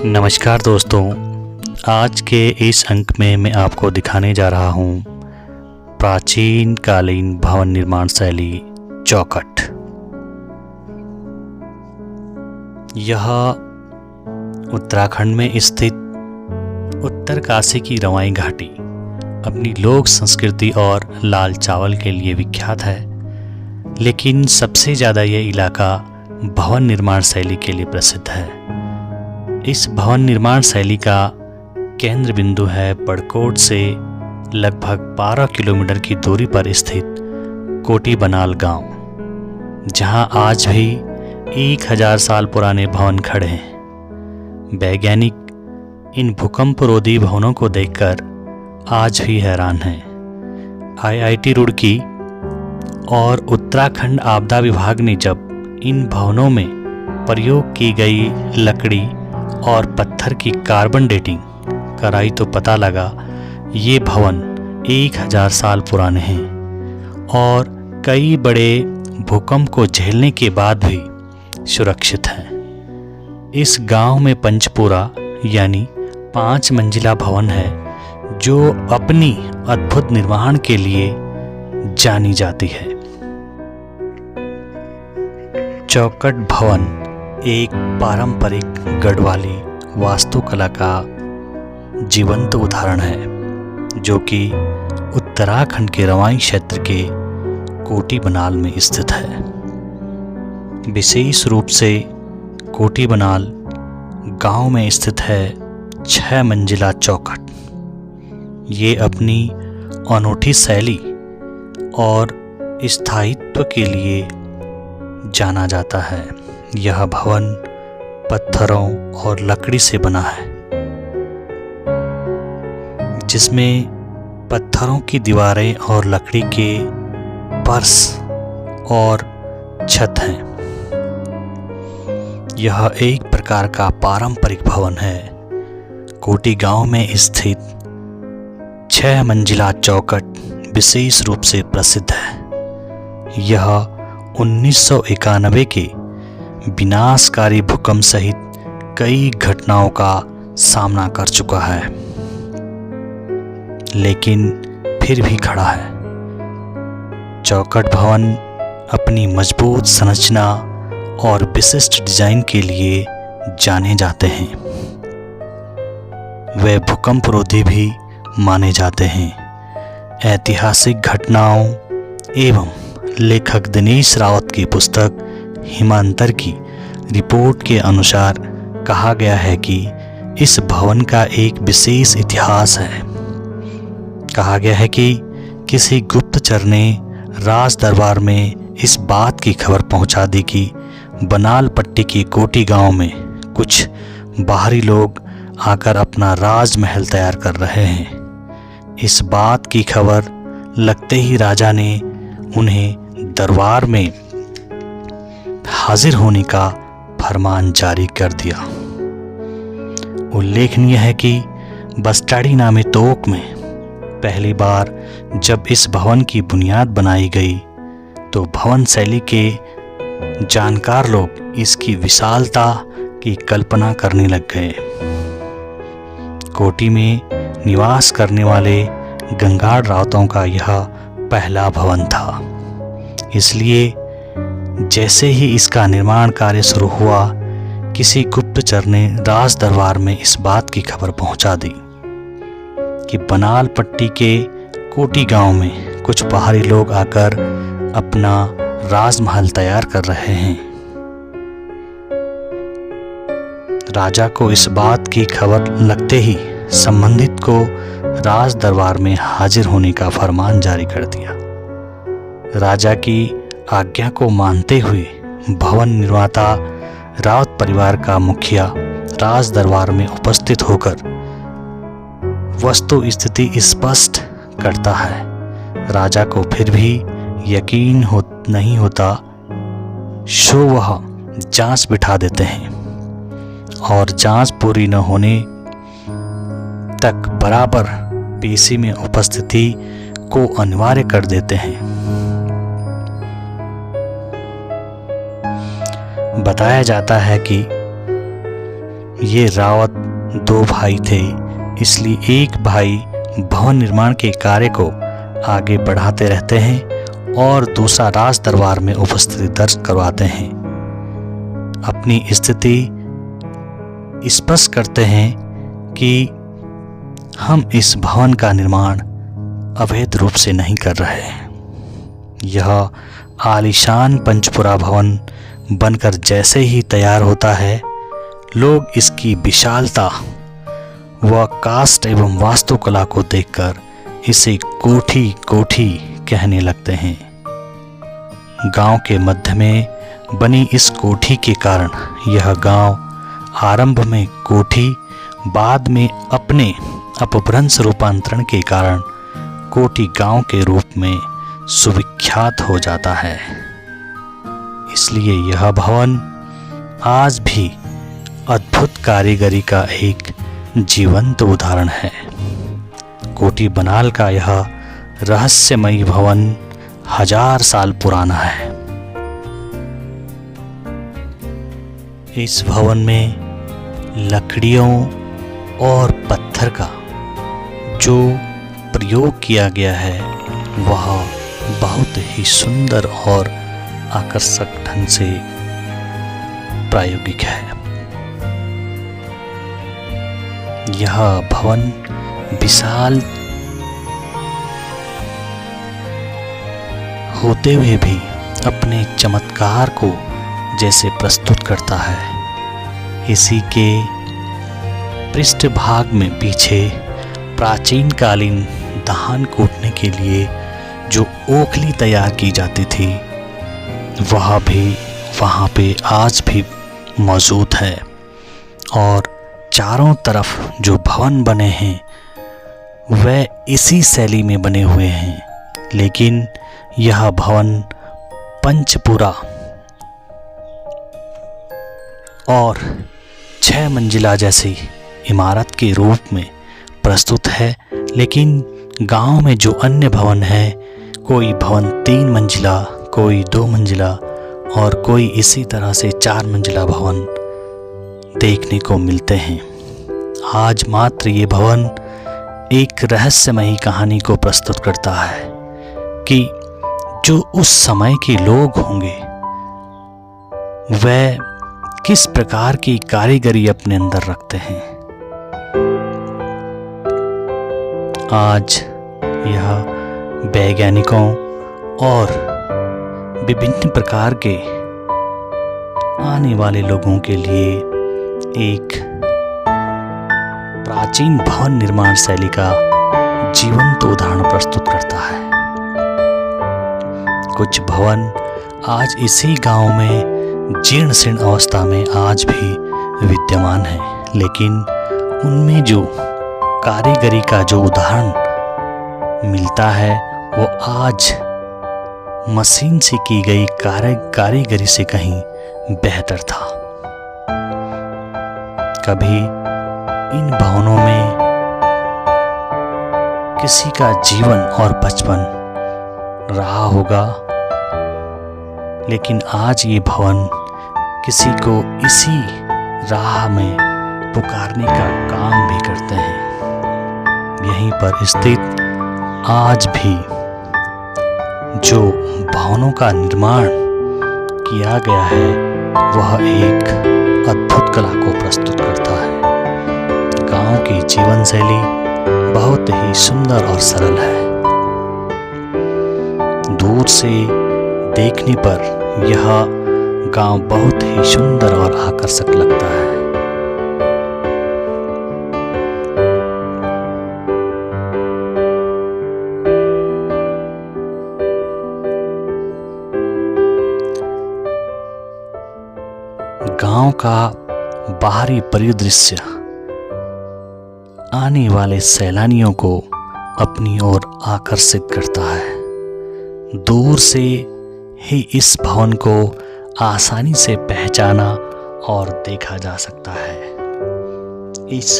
नमस्कार दोस्तों, आज के इस अंक में मैं आपको दिखाने जा रहा हूँ प्राचीन कालीन भवन निर्माण शैली चौखट। यह उत्तराखंड में स्थित उत्तरकाशी की रवाई घाटी अपनी लोक संस्कृति और लाल चावल के लिए विख्यात है, लेकिन सबसे ज़्यादा यह इलाका भवन निर्माण शैली के लिए प्रसिद्ध है। इस भवन निर्माण शैली का केंद्र बिंदु है बड़कोट से लगभग 12 किलोमीटर की दूरी पर स्थित कोटी बनाल गांव, जहां आज भी 1000 साल पुराने भवन खड़े हैं। वैज्ञानिक इन भूकंपरोधी भवनों को देखकर आज भी हैरान हैं। IIT रुड़की और उत्तराखंड आपदा विभाग ने जब इन भवनों में प्रयोग की गई लकड़ी और पत्थर की कार्बन डेटिंग कराई तो पता लगा ये भवन 1000 साल पुराने हैं और कई बड़े भूकंप को झेलने के बाद भी सुरक्षित हैं। इस गांव में पंचपुरा यानी 5 मंजिला भवन है, जो अपनी अद्भुत निर्माण के लिए जानी जाती है। चौखट भवन एक पारंपरिक गढ़वाली वास्तुकला का जीवंत उदाहरण है, जो कि उत्तराखंड के रवाई क्षेत्र के कोटी बनाल में स्थित है। विशेष रूप से कोटी बनाल गांव में स्थित है 6 मंजिला चौखट। ये अपनी अनूठी शैली और स्थायित्व के लिए जाना जाता है। यह भवन पत्थरों और लकड़ी से बना है, जिसमें पत्थरों की दीवारें और लकड़ी के फर्श और छत हैं। यह एक प्रकार का पारंपरिक भवन है। कोटी गांव में स्थित 6 मंजिला चौखट विशेष रूप से प्रसिद्ध है। यह 1991 के विनाशकारी भूकंप सहित कई घटनाओं का सामना कर चुका है, लेकिन फिर भी खड़ा है। चौखट भवन अपनी मजबूत संरचना और विशिष्ट डिजाइन के लिए जाने जाते हैं। वे भूकंपरोधी भी माने जाते हैं। ऐतिहासिक घटनाओं एवं लेखक दिनेश रावत की पुस्तक हिमांतर की रिपोर्ट के अनुसार कहा गया है कि इस भवन का एक विशेष इतिहास है। कहा गया है कि किसी गुप्तचर ने राज दरबार में इस बात की खबर पहुंचा दी कि बनाल पट्टी के कोटी गांव में कुछ बाहरी लोग आकर अपना राजमहल तैयार कर रहे हैं। इस बात की खबर लगते ही राजा ने उन्हें दरबार में हाजिर होने का फरमान जारी कर दिया। उल्लेखनीय है कि बस्टाड़ी नामे तोक में पहली बार जब इस भवन की बुनियाद बनाई गई तो भवन शैली के जानकार लोग इसकी विशालता की कल्पना करने लग गए। कोटी में निवास करने वाले गंगाड़ रावतों का यह पहला भवन था, इसलिए जैसे ही इसका निर्माण कार्य शुरू हुआ, किसी गुप्तचर ने राज दरबार में इस बात की खबर पहुंचा दी कि बनाल पट्टी के कोटी गांव में कुछ बाहरी लोग आकर अपना राजमहल तैयार कर रहे हैं। राजा को इस बात की खबर लगते ही संबंधित को राज दरबार में हाजिर होने का फरमान जारी कर दिया। राजा की आज्ञा को मानते हुए भवन निर्माता रावत परिवार का मुखिया राज दरबार में उपस्थित होकर वस्तु स्थिति स्पष्ट करता है। राजा को फिर भी यकीन नहीं होता, सो वह जांच बिठा देते हैं और जांच पूरी न होने तक बराबर पेशी में उपस्थिति को अनिवार्य कर देते हैं। बताया जाता है कि ये रावत दो भाई थे, इसलिए एक भाई भवन निर्माण के कार्य को आगे बढ़ाते रहते हैं और दूसरा राज दरबार में उपस्थिति दर्ज करवाते हैं। अपनी स्थिति स्पष्ट करते हैं कि हम इस भवन का निर्माण अवैध रूप से नहीं कर रहे हैं। यह आलीशान पंचपुरा भवन बनकर जैसे ही तैयार होता है, लोग इसकी विशालता व काष्ठ एवं वास्तुकला को देखकर इसे कोठी कोठी कहने लगते हैं। गांव के मध्य में बनी इस कोठी के कारण यह गांव आरंभ में कोठी, बाद में अपने अपभ्रंश रूपांतरण के कारण कोठी गांव के रूप में सुविख्यात हो जाता है। इसलिए यह भवन आज भी अद्भुत कारीगरी का एक जीवंत उदाहरण है। कोठी बनाल का यह रहस्यमयी भवन 1000 साल पुराना है। इस भवन में लकड़ियों और पत्थर का जो प्रयोग किया गया है वह बहुत ही सुंदर और आकर्षक ढंग से प्रायोगिक है। यह भवन विशाल होते हुए भी अपने चमत्कार को जैसे प्रस्तुत करता है। इसी के पृष्ठभाग में पीछे प्राचीन कालीन धान कूटने के लिए जो ओखली तैयार की जाती थी वह भी वहाँ पे आज भी मौजूद है। और चारों तरफ जो भवन बने हैं वह इसी शैली में बने हुए हैं, लेकिन यह भवन पंचपुरा और 6 मंजिला जैसी इमारत के रूप में प्रस्तुत है। लेकिन गांव में जो अन्य भवन है, कोई भवन 3 मंजिला, कोई 2 मंजिला और कोई इसी तरह से 4 मंजिला भवन देखने को मिलते हैं। आज मात्र ये भवन एक रहस्यमयी कहानी को प्रस्तुत करता है कि जो उस समय के लोग होंगे वह किस प्रकार की कारीगरी अपने अंदर रखते हैं। आज यह वैज्ञानिकों और विभिन्न प्रकार के आने वाले लोगों के लिए एक प्राचीन भवन निर्माण शैली का जीवंत उदाहरण प्रस्तुत करता है। कुछ भवन आज इसी गांव में जीर्ण शीर्ण अवस्था में आज भी विद्यमान है, लेकिन उनमें जो कारीगरी का जो उदाहरण मिलता है वो आज मशीन से की गई कारीगरी से कहीं बेहतर था। कभी इन भवनों में किसी का जीवन और बचपन रहा होगा, लेकिन आज ये भवन किसी को इसी राह में पुकारने का काम भी करते हैं। यहीं पर स्थित आज भी जो भवनों का निर्माण किया गया है वह एक अद्भुत कला को प्रस्तुत करता है। गांव की जीवन शैली बहुत ही सुंदर और सरल है। दूर से देखने पर यह गांव बहुत ही सुंदर और आकर्षक लगता है। गांव का बाहरी परिदृश्य आने वाले सैलानियों को अपनी ओर आकर्षित करता है। दूर से ही इस भवन को आसानी से पहचाना और देखा जा सकता है। इस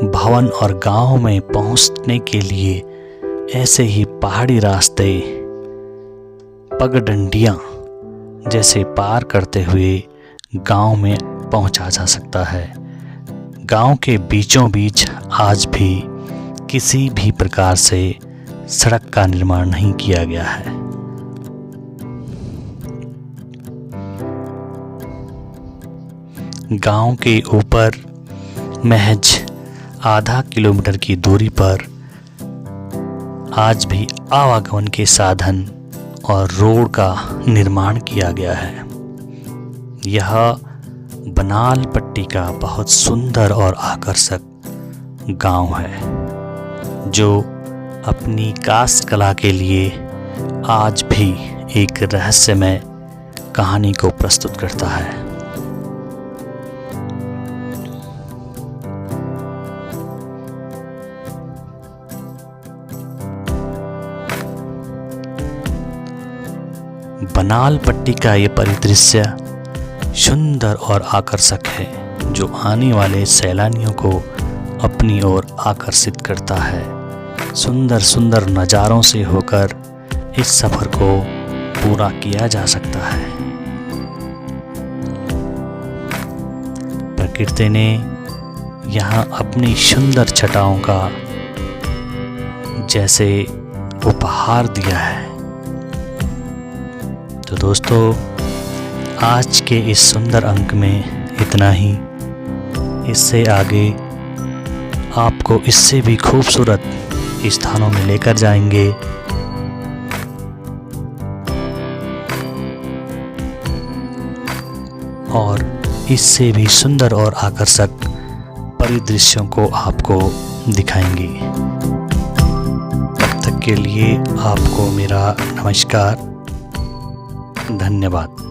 भवन और गांव में पहुंचने के लिए ऐसे ही पहाड़ी रास्ते, पगडंडियां जैसे पार करते हुए गांव में पहुंचा जा सकता है। गांव के बीचों बीच आज भी किसी भी प्रकार से सड़क का निर्माण नहीं किया गया है। गांव के ऊपर महज आधा किलोमीटर की दूरी पर आज भी आवागमन के साधन और रोड का निर्माण किया गया है। यह बनाल पट्टी का बहुत सुंदर और आकर्षक गांव है, जो अपनी काष्ठ कला के लिए आज भी एक रहस्यमय कहानी को प्रस्तुत करता है। बनाल पट्टी का ये परिदृश्य सुंदर और आकर्षक है, जो आने वाले सैलानियों को अपनी ओर आकर्षित करता है। सुंदर सुंदर नज़ारों से होकर इस सफ़र को पूरा किया जा सकता है। प्रकृति ने यहाँ अपनी सुंदर छटाओं का जैसे उपहार दिया है। तो दोस्तों, आज के इस सुंदर अंक में इतना ही। इससे आगे आपको इससे भी खूबसूरत स्थानों में लेकर जाएंगे। और इससे भी सुंदर और आकर्षक परिदृश्यों को आपको दिखाएंगे। तब तक के लिए आपको मेरा नमस्कार, धन्यवाद।